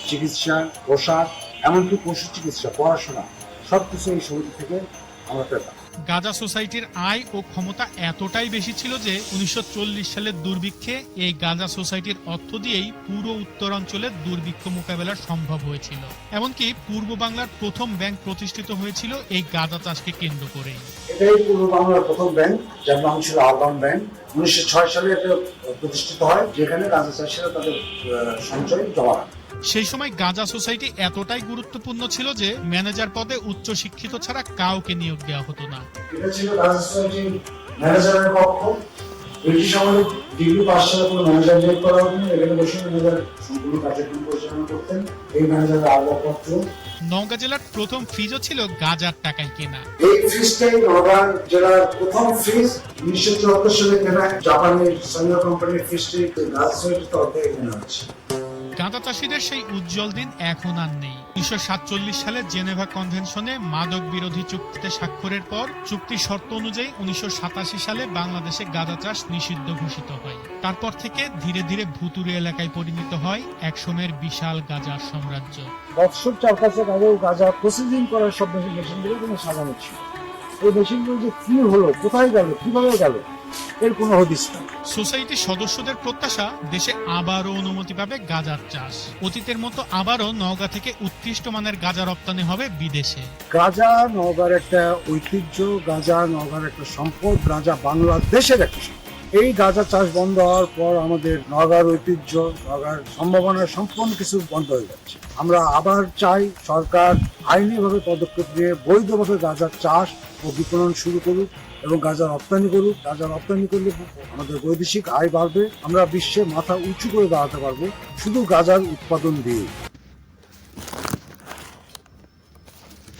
চিকিৎসা, পোশাক, এমনকি পশু চিকিৎসা, পড়াশোনা সবকিছু এই সমিতি থেকে আমরা পেতাম। গাঁজা সোসাইটির আয় ও ক্ষমতা এতটাই বেশি ছিল যে 1940 সালের দুর্ভিক্ষে এই গাঁজা সোসাইটির অর্থ দিয়েই পুরো উত্তরাঞ্চলের দুর্ভিক্ষ মোকাবেলা সম্ভব হয়েছিল। এমনকি পূর্ব বাংলার প্রথম ব্যাংক প্রতিষ্ঠিত হয়েছিল এই গাঁজা চাষকে কেন্দ্র করে। এটাই পূর্ব বাংলার প্রথম ব্যাংক, যার নাম ছিল আরবান ব্যাংক। 1906 সালে এটা প্রতিষ্ঠিত হয়, যেখানে গাঁজা চাষিরা তাদের সঞ্চয় জমা রাখে। সেই সময় গাঁজা সোসাইটি এতটাই গুরুত্বপূর্ণ ছিল যে ম্যানেজার পদে উচ্চ শিক্ষিত ছাড়া কাউকে নিয়োগ দেওয়া হতো না। এটা ছিল গাঁজা সোসাইটির ম্যানেজারের কক্ষ। ব্রিটিশ আমলে ডিগ্রি পাস ছাড়া কোনো ম্যানেজার নিয়োগ করা হতো না। এখানে বসে ম্যানেজার সম্পূর্ণ কার্যক্রম পরিচালনা করতেন। এই ম্যানেজারের আসবাবপত্র। নওগাঁ জেলার প্রথম ফ্রিজও ছিল গাঁজার টাকায় কেনা। এই ফ্রিজটাই নওগাঁ জেলার প্রথম ফ্রিজ। 1974 সালে কেনা জাপানের সানিয়া কোম্পানির ফ্রিজটি গাঁজা সোসাইটির তরফ থেকে কেনা হয়েছে। গাঁজা চাষীদের সেই উজ্জ্বল দিন এখন আর নেই। 1947 সালে জেনেভা কনভেনশনে মাদক বিরোধী চুক্তিতে স্বাক্ষরের পর চুক্তির শর্ত অনুযায়ী 1987 সালে বাংলাদেশে গাঁজা চাষ নিষিদ্ধ ঘোষিত হয়। তারপর থেকে ধীরে ধীরে ভুতুড়ে এলাকায় পরিণত হয় একসময়ের বিশাল গাঁজার সাম্রাজ্য। বৎসর চারপাশে গাঁজা প্রসেসিং করার সব মেশিনগুলো কোনো সাজানো ছিল। এই মেশিনগুলো যে কি হলো, কোথায় গেল, কিভাবে গেল, এর কোনো হদিস নেই। সোসাইটির সদস্যদের প্রত্যাশা দেশে আবারও অনুমতি পাবে গাঁজার চাষ। অতীতের মতো আবারও নওগাঁ থেকে উৎকৃষ্ট মানের গাঁজা রপ্তানি হবে বিদেশে। গাঁজা নওগাঁর একটা ঐতিহ্য, গাঁজা নওগাঁর একটা সম্পদ, গাঁজা বাংলাদেশের একটা সম্পদ। এই গাঁজা চাষ বন্ধ হওয়ার পর আমাদের নওগাঁর ঐতিহ্য, নওগাঁর সম্ভাবনা সম্পূর্ণ কিছু বন্ধ হয়ে যাচ্ছে। আমরা আবার চাই সরকার আইনিভাবে পদক্ষেপ নিয়ে বৈধভাবে গাঁজার চাষ ও বিপণন শুরু করুক এবং গাঁজা রপ্তানি করুক। গাঁজা রপ্তানি করলে আমাদের বৈদেশিক আয় বাড়বে, আমরা বিশ্বে মাথা উঁচু করে দাঁড়াতে পারবো শুধু গাঁজার উৎপাদন দিয়ে।